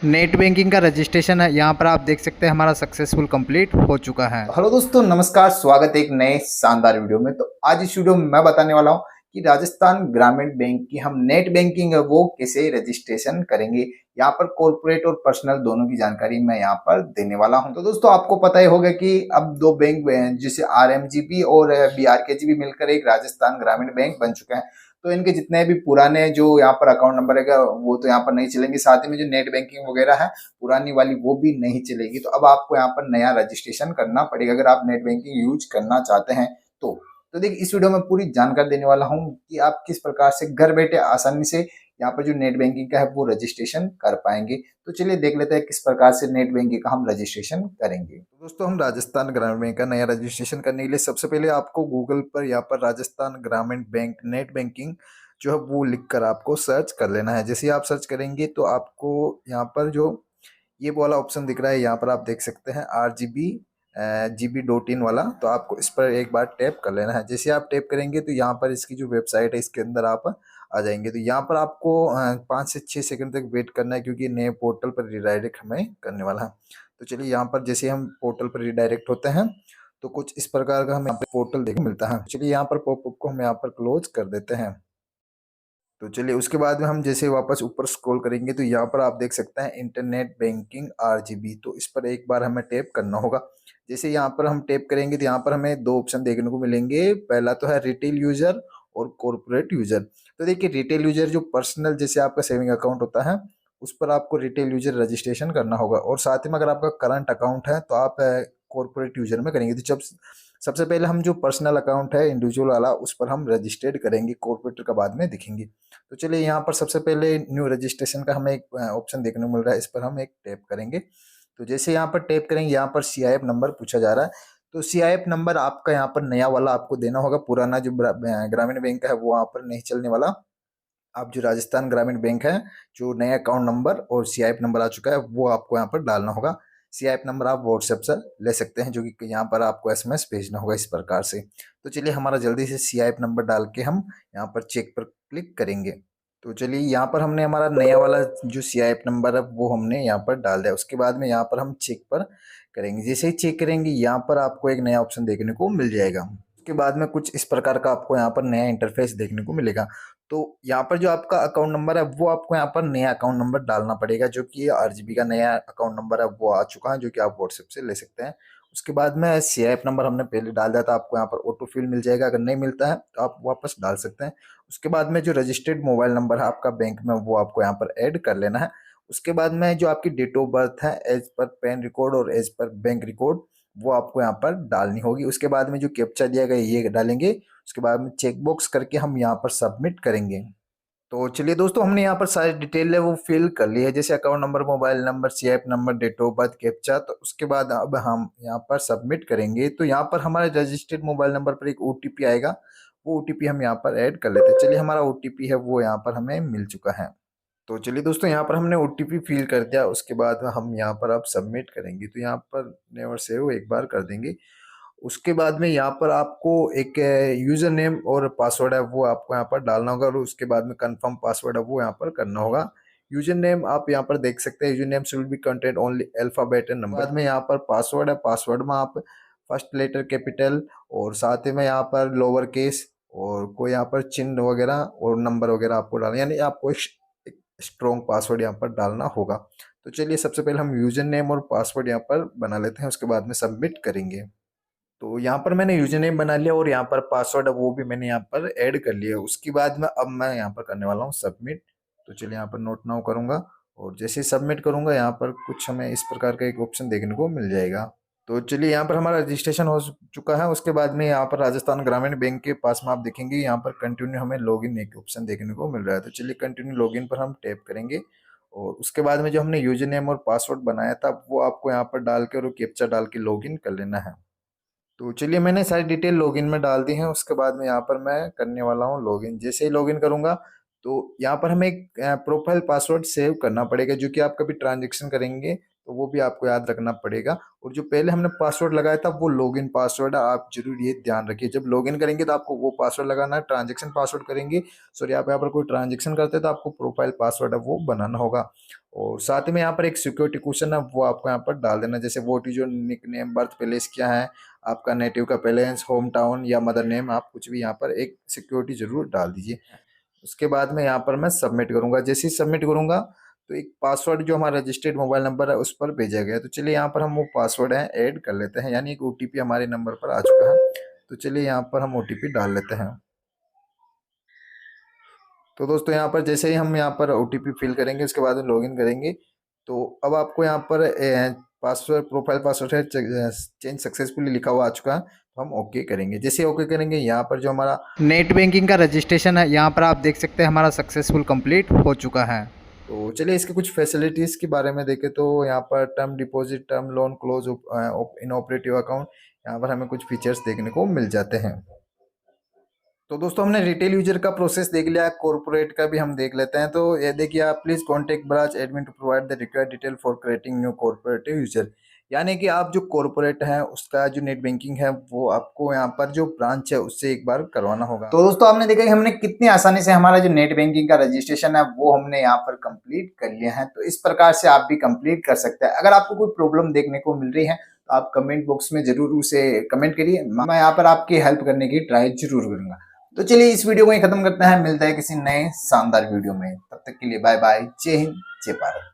Net banking का registration है यहाँ पर आप देख सकते हैं हमारा सक्सेसफुल कंप्लीट हो चुका है। हेलो दोस्तों, नमस्कार। स्वागत है एक नए शानदार वीडियो में। तो आज इस वीडियो में मैं बताने वाला हूँ कि राजस्थान ग्रामीण बैंक की हम नेट बैंकिंग है वो कैसे रजिस्ट्रेशन करेंगे। यहाँ पर कॉर्पोरेट और पर्सनल दोनों की जानकारी मैं यहाँ पर देने वाला हूँ। तो दोस्तों, आपको पता ही होगा कि अब दो बैंक जैसे आरएमजीबी और बीआरकेजीबी मिलकर एक राजस्थान ग्रामीण बैंक बन चुका है। तो इनके जितने भी पुराने जो यहाँ पर अकाउंट नंबर है वो तो यहाँ पर नहीं चलेंगे, साथ ही में जो नेट बैंकिंग वगैरह है पुरानी वाली वो भी नहीं चलेगी। तो अब आपको यहाँ पर नया रजिस्ट्रेशन करना पड़ेगा अगर आप नेट बैंकिंग यूज करना चाहते हैं तो देखिए, इस वीडियो में पूरी जानकारी देने वाला हूँ कि आप किस प्रकार से घर बैठे आसानी से यहाँ पर जो नेट बैंकिंग का है वो रजिस्ट्रेशन कर पाएंगे। तो चलिए देख लेते हैं किस प्रकार से नेट बैंकिंग का हम रजिस्ट्रेशन करेंगे। तो दोस्तों, हम राजस्थान ग्रामीण बैंक का नया रजिस्ट्रेशन करने के लिए सबसे पहले आपको गूगल पर यहाँ पर राजस्थान ग्रामीण बैंक नेट बैंकिंग जो है वो लिखकर आपको सर्च कर लेना है। जैसे आप सर्च करेंगे तो आपको यहाँ पर जो ये वाला ऑप्शन दिख रहा है, यहाँ पर आप देख सकते हैं RGB.in वाला। तो आपको इस पर एक बार टैप कर लेना है। जैसे आप टैप करेंगे तो यहाँ पर इसकी जो वेबसाइट है इसके अंदर आप आ जाएंगे। तो यहाँ पर आपको 5 से 6 सेकंड तक वेट करना है क्योंकि नए पोर्टल पर रिडायरेक्ट हमें करने वाला है। तो चलिए, यहाँ पर जैसे हम पोर्टल पर रिडायरेक्ट होते हैं तो कुछ इस प्रकार का हमें पोर्टल देखने मिलता है। चलिए, यहाँ पर पॉपअप को हम यहाँ पर क्लोज कर देते हैं। तो चलिए, उसके बाद में हम जैसे वापस ऊपर स्क्रॉल करेंगे तो यहाँ पर आप देख सकते हैं इंटरनेट बैंकिंग RGB। तो इस पर एक बार हमें टैप करना होगा। जैसे यहाँ पर हम टैप करेंगे तो यहाँ पर हमें दो ऑप्शन देखने को मिलेंगे। पहला तो है रिटेल यूजर और कॉर्पोरेट यूजर। तो देखिए, रिटेल यूजर जो पर्सनल जैसे आपका सेविंग अकाउंट होता है उस पर आपको रिटेल यूजर रजिस्ट्रेशन करना होगा, और साथ ही में अगर आपका करंट अकाउंट है तो आप कॉर्पोरेट यूजर में करेंगे। तो जब सबसे पहले हम जो पर्सनल अकाउंट है इंडिविजुअल वाला उस पर हम रजिस्टर्ड करेंगे, कॉर्पोरेट का बाद में दिखेंगे। तो चलिए, यहाँ पर सबसे पहले न्यू रजिस्ट्रेशन का हमें एक ऑप्शन देखने को मिल रहा है, इस पर हम एक टैप करेंगे। तो जैसे यहाँ पर टैप करेंगे यहाँ पर CIF नंबर पूछा जा रहा है। तो CIF नंबर आपका यहाँ पर नया वाला आपको देना होगा, पुराना जो ग्रामीण बैंक का है वो वहाँ पर नहीं चलने वाला। आप जो राजस्थान ग्रामीण बैंक है, जो नया अकाउंट नंबर और CIF नंबर आ चुका है वो आपको यहाँ पर डालना होगा। CIF नंबर आप व्हाट्सएप से ले सकते हैं, जो कि यहाँ पर आपको SMS भेजना होगा इस प्रकार से। तो चलिए, हमारा जल्दी से CIF नंबर डाल के हम यहाँ पर चेक पर क्लिक करेंगे। तो चलिए, यहाँ पर हमने हमारा नया वाला जो CIF नंबर है वो हमने यहाँ पर डाल दिया। उसके बाद में यहाँ पर हम चेक पर करेंगे। जैसे ही चेक करेंगे यहाँ पर आपको एक नया ऑप्शन देखने को मिल जाएगा। उसके बाद में कुछ इस प्रकार का आपको यहाँ पर नया इंटरफेस देखने को मिलेगा। तो यहाँ पर जो आपका अकाउंट नंबर है वो आपको यहाँ पर नया अकाउंट नंबर डालना पड़ेगा, जो कि RGB का नया अकाउंट नंबर है वो आ चुका है, जो कि आप व्हाट्सएप से ले सकते हैं। उसके बाद में CIF नंबर हमने पहले डाल दिया था, आपको यहाँ पर ऑटो फिल मिल जाएगा। अगर नहीं मिलता है तो आप वापस डाल सकते हैं। उसके बाद में जो रजिस्टर्ड मोबाइल नंबर है आपका बैंक में वो आपको यहाँ पर ऐड कर लेना है। उसके बाद में जो आपकी डेट ऑफ बर्थ है एज पर पैन रिकॉर्ड और एज पर बैंक रिकॉर्ड वो आपको यहाँ पर डालनी होगी। उसके बाद में जो कैप्चा दिया गया ये डालेंगे। उसके बाद में चेक बॉक्स करके हम यहाँ पर सबमिट करेंगे। तो चलिए दोस्तों, हमने यहाँ पर सारी डिटेल है वो फिल कर ली है, जैसे account number, mobile number, CIF number, date of birth, captcha. तो उसके बाद अब हम यहाँ पर सबमिट करेंगे। तो यहाँ पर हमारे रजिस्टर्ड मोबाइल नंबर पर एक OTP आएगा, वो OTP हम यहाँ पर ऐड कर लेते हैं। चलिए, हमारा OTP है वो यहाँ पर हमें मिल चुका है। तो चलिए दोस्तों, यहाँ पर हमने OTP फिल कर दिया। उसके बाद हम यहाँ पर अब सबमिट करेंगे। तो यहाँ पर नेवर सेव एक बार कर देंगे। उसके बाद में यहाँ पर आपको एक यूज़र नेम और पासवर्ड है वो आपको यहाँ पर डालना होगा, और उसके बाद में कंफर्म पासवर्ड है वो यहाँ पर करना होगा। यूजर नेम आप यहाँ पर देख सकते हैं, user name should be content only alphabet and number. बाद में यहाँ पर पासवर्ड है, पासवर्ड में आप फर्स्ट लेटर कैपिटल और साथ ही में यहाँ पर लोअर केस और कोई यहाँ पर चिन्ह वगैरह और नंबर वगैरह आपको डालना, यानी आपको एक स्ट्रॉन्ग पासवर्ड यहाँ पर डालना होगा। तो चलिए, सबसे पहले हम यूजर नेम और पासवर्ड यहाँ पर बना लेते हैं, उसके बाद में सबमिट करेंगे। तो यहाँ पर मैंने यूजर नेम बना लिया और यहाँ पर पासवर्ड है वो भी मैंने यहाँ पर ऐड कर लिया। उसके बाद में अब मैं यहाँ पर करने वाला हूँ सबमिट। तो चलिए, यहाँ पर नोट नाउ करूँगा और जैसे ही सबमिट करूँगा यहाँ पर कुछ हमें इस प्रकार का एक ऑप्शन देखने को मिल जाएगा। तो चलिए, यहाँ पर हमारा रजिस्ट्रेशन हो चुका है। उसके बाद में यहाँ पर राजस्थान ग्रामीण बैंक के पास में आप देखेंगे यहाँ पर कंटिन्यू हमें लॉगिन एक ऑप्शन देखने को मिल रहा है। तो चलिए, कंटिन्यू लॉगिन पर हम टैप करेंगे और उसके बाद में जो हमने यूजर नेम और पासवर्ड बनाया था वो आपको यहाँ पर डाल के और कैप्चा डाल के लॉगिन कर लेना है। तो चलिए, मैंने सारी डिटेल लॉगिन में डाल दी है। उसके बाद में यहाँ पर मैं करने वाला हूँ लॉगिन। जैसे ही लॉगिन करूँगा तो यहाँ पर हमें एक प्रोफाइल पासवर्ड सेव करना पड़ेगा, जो कि आप कभी ट्रांजेक्शन करेंगे तो वो भी आपको याद रखना पड़ेगा। और जो पहले हमने पासवर्ड लगाया था वो लॉगिन पासवर्ड है, आप जरूर ये ध्यान रखिए। जब लॉगिन करेंगे तो आपको वो पासवर्ड लगाना है। ट्रांजेक्शन पासवर्ड करेंगे, सॉरी आप यहाँ पर कोई ट्रांजेक्शन करते हैं तो आपको प्रोफाइल पासवर्ड है वो बनाना होगा। और साथ में यहाँ पर एक सिक्योरिटी क्वेश्चन है वो आपको यहाँ पर डाल देना, जैसे what is your nick name, birth place क्या है, आपका नेटिव का प्लेस, होम टाउन या मदर नेम, आप कुछ भी यहाँ पर एक सिक्योरिटी जरूर डाल दीजिए। उसके बाद में यहाँ पर मैं सबमिट करूंगा। जैसे ही सबमिट करूंगा तो एक पासवर्ड जो हमारा रजिस्टर्ड मोबाइल नंबर है उस पर भेजा गया। तो चलिए यहाँ पर हम वो पासवर्ड है ऐड कर लेते हैं, यानी एक ओटीपी हमारे नंबर पर आ चुका है। तो चलिए यहाँ पर हम ओटीपी डाल लेते हैं। तो दोस्तों यहाँ पर जैसे ही हम यहाँ पर ओटीपी फिल करेंगे उसके बाद में लॉगिन करेंगे, तो अब आपको यहाँ पर पासवर्ड प्रोफाइल पासवर्ड है चेंज सक्सेसफुली लिखा हुआ आ चुका है। तो हम ओके करेंगे। जैसे ओके करेंगे यहाँ पर जो हमारा नेट बैंकिंग का रजिस्ट्रेशन है यहाँ पर आप देख सकते हैं हमारा सक्सेसफुल कंप्लीट हो चुका है। तो चलिए इसके कुछ फैसिलिटीज़ के बारे में देखें तो यहाँ पर term deposit, term loan, close in operative account, यहाँ पर हमें कुछ फीचर्स देखने को मिल जाते हैं। तो दोस्तों हमने रिटेल यूजर का प्रोसेस देख लिया, कॉर्पोरेट का भी हम देख लेते हैं। तो ये देखिए आप please contact branch admin to provide the required detail for creating new corporative user, यानी कि आप जो कॉर्पोरेट है उसका जो नेट बैंकिंग है वो आपको यहाँ पर जो ब्रांच है उससे एक बार करवाना होगा। तो दोस्तों आपने देखा कि हमने कितनी आसानी से हमारा जो नेट बैंकिंग का रजिस्ट्रेशन है वो हमने यहाँ पर कंप्लीट कर लिया है। तो इस प्रकार से आप भी कंप्लीट कर सकते हैं। अगर आपको कोई प्रॉब्लम देखने को मिल रही है तो आप कमेंट बॉक्स में जरूर उसे कमेंट करिए, मैं यहाँ पर आपकी हेल्प करने की ट्राई जरूर करूंगा। तो चलिए इस वीडियो को ही खत्म करते हैं, मिलता है किसी नए शानदार वीडियो में, तब तक के लिए बाय बाय, जय हिंद, जय भारत।